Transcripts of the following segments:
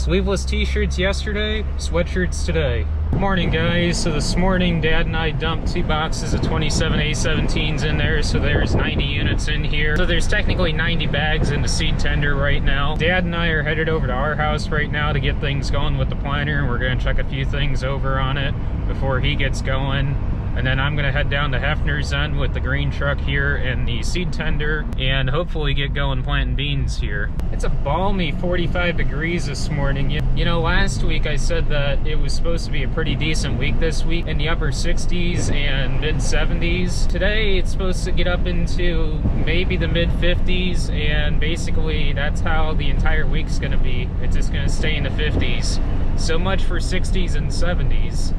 Sleeveless t-shirts yesterday, sweatshirts today. Morning guys, so this morning Dad and I dumped 2 boxes of 27 A17s in there, so there's 90 units in here. So there's technically 90 bags in the seed tender right now. Dad and I are headed over to our house right now to get things going with the planter, and we're gonna check a few things over on it before he gets going. And then I'm gonna head down to Hefner's then with the green truck here and the seed tender, and hopefully get going planting beans here. It's a balmy 45 degrees this morning. You know, last week I said that it was supposed to be a pretty decent week this week, in the upper 60s and mid 70s. Today it's supposed to get up into maybe the mid 50s, and basically that's how the entire week's gonna be. It's just gonna stay in the 50s. So much for 60s and 70s.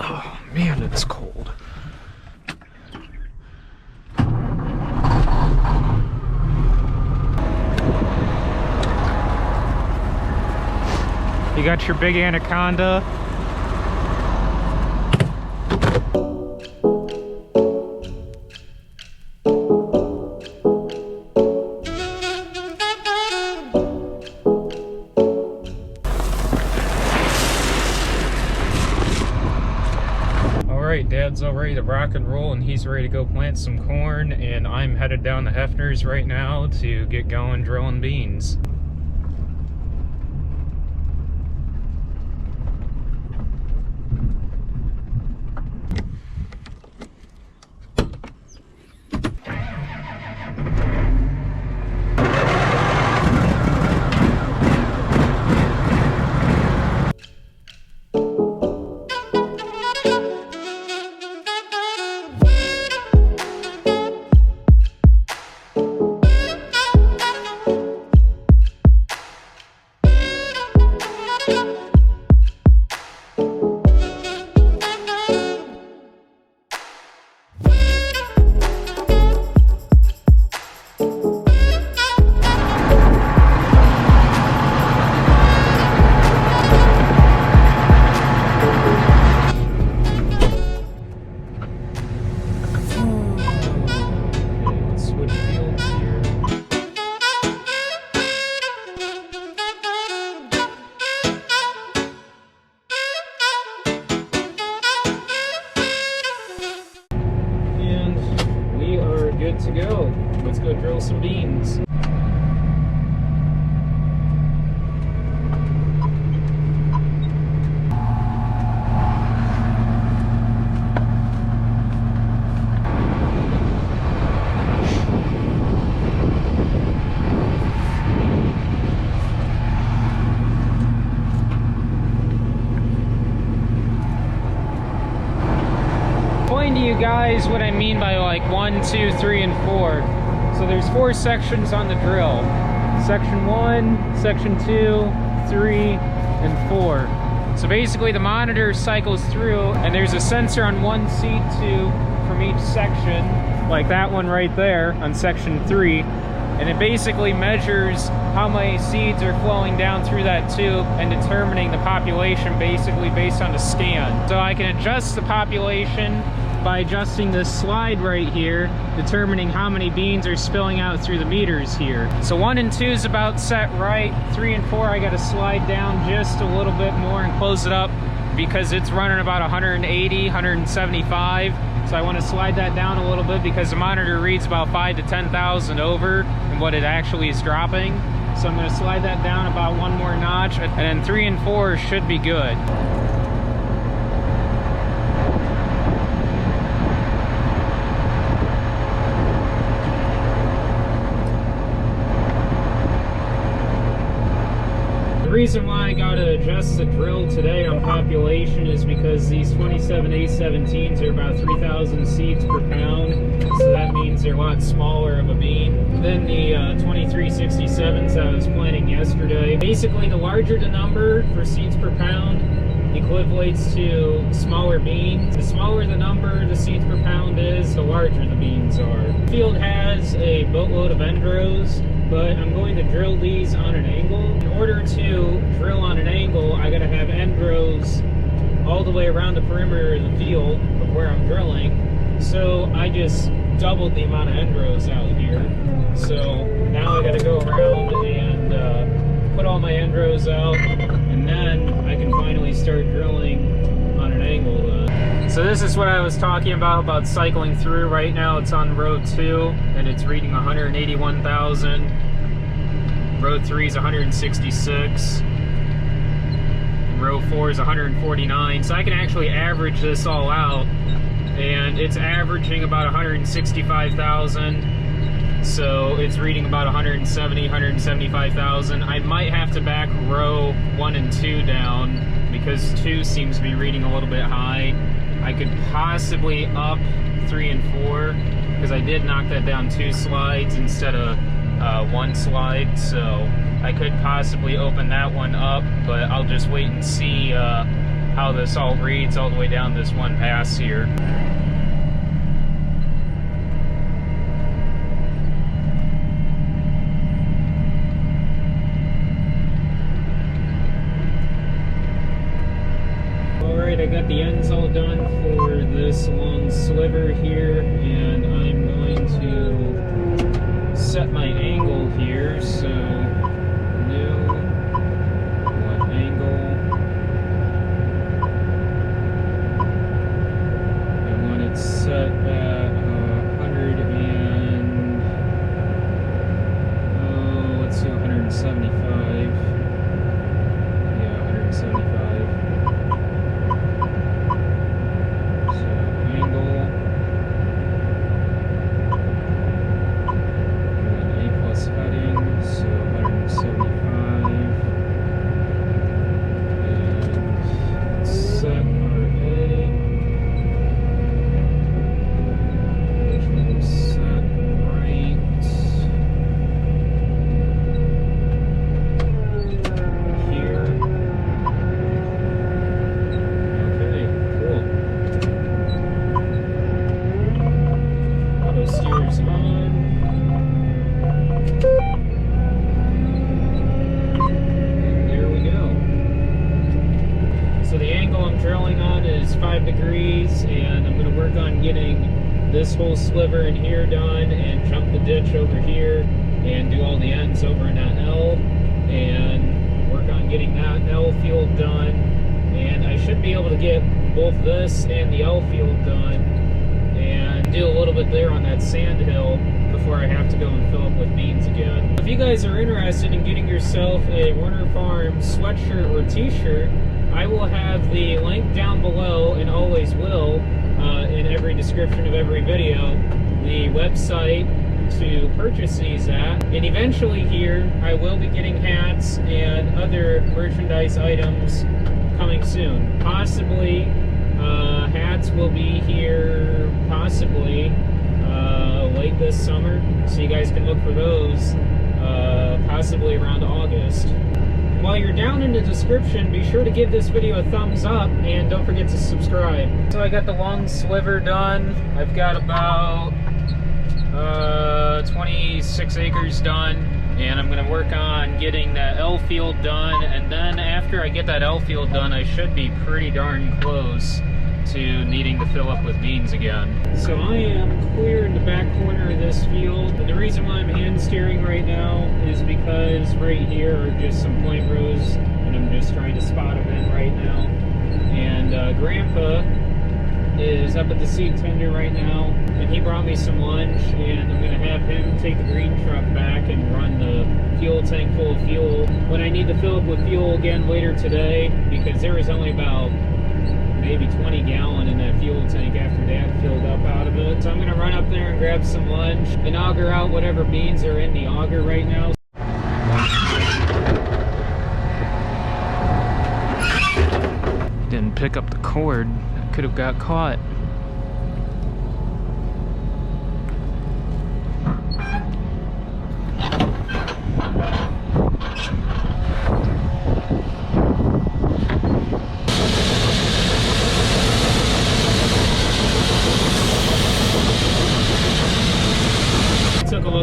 Oh man, it's cold. You got your big anaconda. Dad's all ready to rock and roll, and he's ready to go plant some corn, and I'm headed down to Hefner's right now to get going drilling beans. To go. Let's go drill some beans. To you guys what I mean by like 1, 2, 3, and 4. So there's 4 sections on the drill. Section 1, section 2, 3, and 4. So basically the monitor cycles through, and there's a sensor on one seed tube from each section, like that one right there on section 3. And it basically measures how many seeds are flowing down through that tube and determining the population basically based on the scan. So I can adjust the population by adjusting this slide right here, determining how many beans are spilling out through the meters here. So 1 and 2 is about set right. 3 and 4 I gotta slide down just a little bit more and close it up because it's running about 180, 175. So I want to slide that down a little bit because the monitor reads about 5 to 10,000 over and what it actually is dropping. So I'm gonna slide that down about 1 more notch, and then 3 and 4 should be good. The reason why I gotta adjust the drill today on population is because these 27 A17s are about 3,000 seeds per pound, so that means they're a lot smaller of a bean than the 2367s I was planting yesterday. Basically, the larger the number for seeds per pound equivalates to smaller beans. The smaller the number the seeds per pound is, the larger the beans are. The field has a boatload of end rows, but I'm going to drill these on an angle. In order to drill on an angle, I gotta have end rows all the way around the perimeter of the field of where I'm drilling. So I just doubled the amount of end rows out here. So now I gotta go around and put all my end rows out, and then I can finally start drilling on an angle. So this is what I was talking about cycling through. Right now it's on row 2 and it's reading 181,000. Row 3 is 166. And row 4 is 149. So I can actually average this all out, and it's averaging about 165,000. So it's reading about 170, 175,000. I might have to back row 1 and 2 down because 2 seems to be reading a little bit high. I could possibly up 3 and 4 because I did knock that down 2 slides instead of 1 slide. So I could possibly open that one up, but I'll just wait and see how this all reads all the way down this one pass here. I got the ends all done for this long sliver here, and I'm going to set my angle here. So new, what angle? I want it set at 100 and let's do 175. Yeah, 175. This whole sliver in here done, and jump the ditch over here, and do all the ends over in that L, and work on getting that L field done. And I should be able to get both this and the L field done, and do a little bit there on that sand hill before I have to go and fill up with beans again. If you guys are interested in getting yourself a Werner Farm sweatshirt or t-shirt, I will have the link down below, and always will, in every description of every video, the website to purchase these at. And eventually here, I will be getting hats and other merchandise items coming soon. Possibly, hats will be here possibly late this summer, so you guys can look for those possibly around August. While you're down in the description, be sure to give this video a thumbs up, and don't forget to subscribe. So I got the long sliver done. I've got about 26 acres done, and I'm going to work on getting that L field done, and then after I get that L field done, I should be pretty darn close to needing to fill up with beans again. So I am clear in the back corner of this field, and the reason why I'm hand steering right now is because right here are just some point rows, and I'm just trying to spot them in right now. And Grandpa is up at the seed tender right now, and he brought me some lunch, and I'm going to have him take the green truck back and run the fuel tank full of fuel when I need to fill up with fuel again later today, because there was only about maybe 20 gallon in that fuel tank after Dad filled up out of it. So I'm going to run up there and grab some lunch and auger out whatever beans are in the auger right now. Didn't pick up the cord. I could have got caught.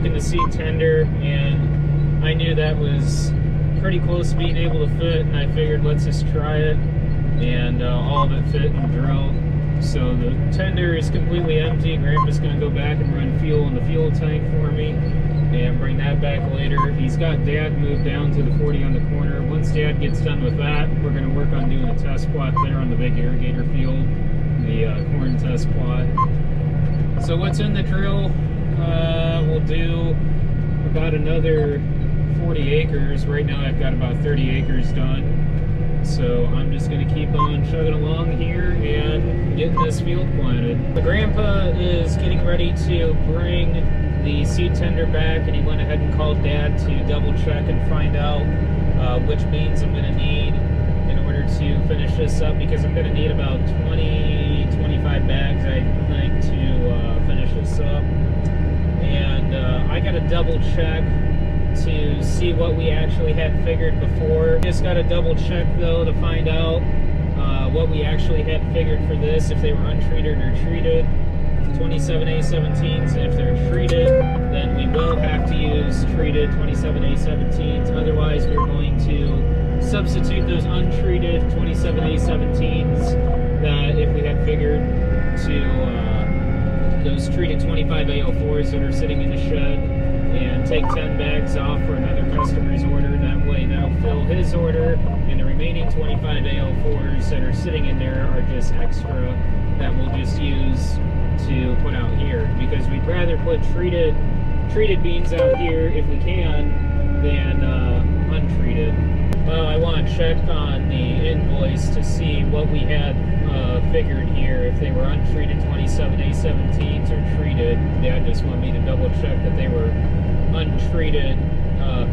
In the seed tender, and I knew that was pretty close to being able to fit, and I figured let's just try it, and all of it fit and drove. So the tender is completely empty. Grandpa's going to go back and run fuel in the fuel tank for me, and bring that back later. He's got Dad moved down to the 40 on the corner. Once Dad gets done with that, we're going to work on doing a test plot there on the big irrigator field, the corn test plot. So what's in the drill? We'll do about another 40 acres. Right now I've got about 30 acres done. So I'm just going to keep on chugging along here and getting this field planted. The grandpa is getting ready to bring the seed tender back, and he went ahead and called Dad to double check and find out which beans I'm going to need in order to finish this up, because I'm going to need about 20-25 bags, I think, to finish this up. And I got to double check to see what we actually had figured before. Just got to double check though to find out what we actually had figured for this, if they were untreated or treated. 27A17s, and if they're treated, then we will have to use treated 27A17s. Otherwise, we're going to substitute those untreated 27A17s that if we had figured to those treated 25A04s that are sitting in the shed, and take 10 bags off for another customer's order. That way that'll fill his order, and the remaining 25 AL4s that are sitting in there are just extra that we'll just use to put out here, because we'd rather put treated beans out here if we can than untreated. Well, I want to check on the invoice to see what we had figured here, if they were untreated 27A17s or treated. Dad just wanted me to double check that they were untreated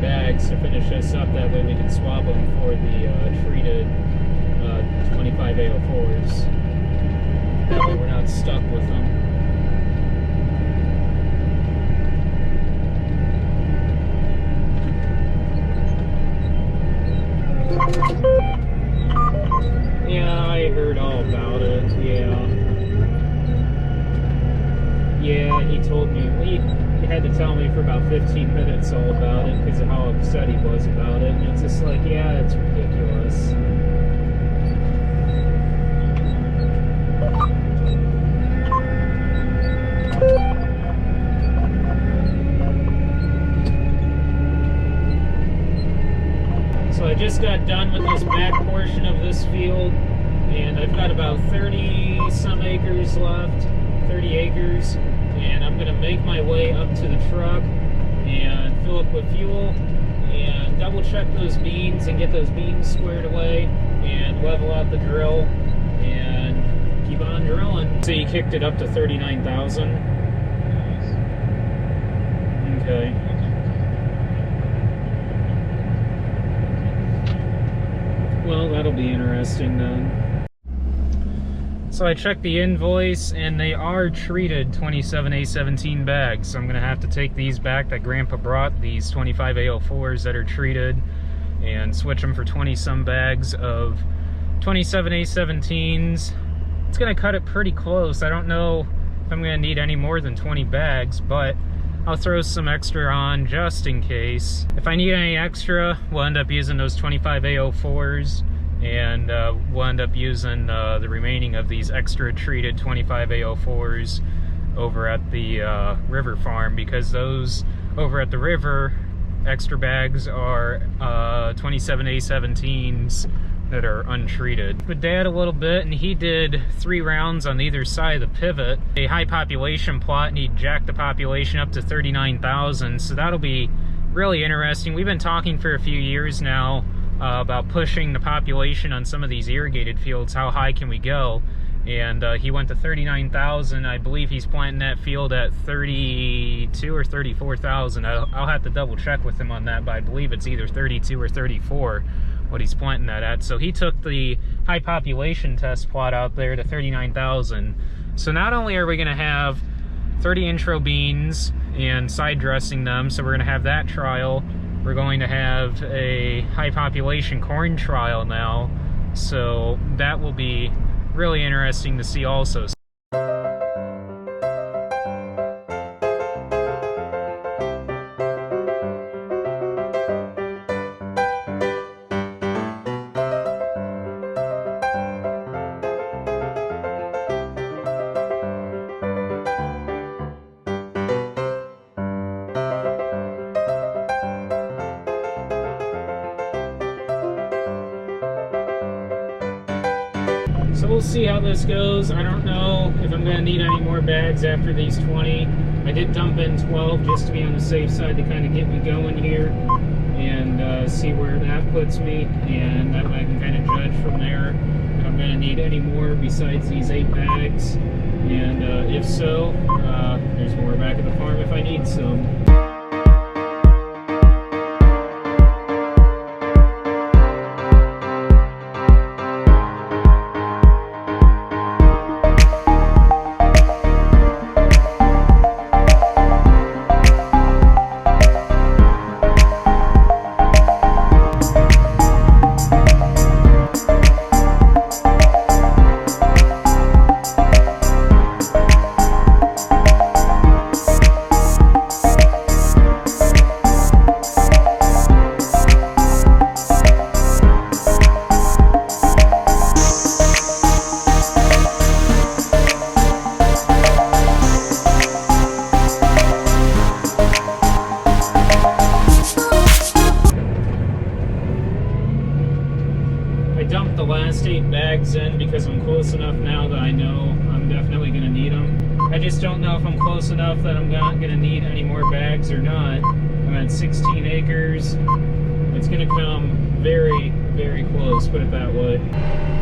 bags to finish this up. That way we can swap them for the treated 25A04s. That way we're not stuck with them. Yeah, I heard all about it. Yeah, he told me. He had to tell me for about 15 minutes all about it because of how upset he was about it. And it's just like, yeah, it's ridiculous. So I just got done with this back portion of this field, and I've got about 30 some acres left, 30 acres, and I'm gonna make my way up to the truck and fill up with fuel and double check those beans and get those beans squared away and level out the drill and keep on drilling. So you kicked it up to 39,000. Okay. Well, that'll be interesting then. So I checked the invoice, and they are treated 27A17 bags. So I'm going to have to take these back that Grandpa brought, these 25A04s that are treated, and switch them for 20-some bags of 27A17s. It's going to cut it pretty close. I don't know if I'm going to need any more than 20 bags, but I'll throw some extra on just in case. If I need any extra, we'll end up using those 25A04s, and we'll end up using the remaining of these extra treated 25A04s over at the river farm, because those over at the river extra bags are 27A17s that are untreated. With Dad a little bit, and he did 3 rounds on either side of the pivot. A high population plot, and he jacked the population up to 39,000, so that'll be really interesting. We've been talking for a few years now about pushing the population on some of these irrigated fields. How high can we go? And he went to 39,000. I believe he's planting that field at 32 or 34,000. I'll have to double check with him on that, but I believe it's either 32 or 34 what he's planting that at. So he took the high population test plot out there to 39,000. So not only are we going to have 30 intro beans and side dressing them, so we're going to have that trial, we're going to have a high population corn trial now, so that will be really interesting to see also. So we'll see how this goes. I don't know if I'm going to need any more bags after these 20. I did dump in 12 just to be on the safe side to kind of get me going here and see where that puts me, and that way I can kind of judge from there if I'm going to need any more besides these 8 bags, and if so, there's more back at the farm if I need some. In because I'm close enough now that I know I'm definitely going to need them. I just don't know if I'm close enough that I'm not going to need any more bags or not. I'm at 16 acres. It's going to come very, very close, put it that way.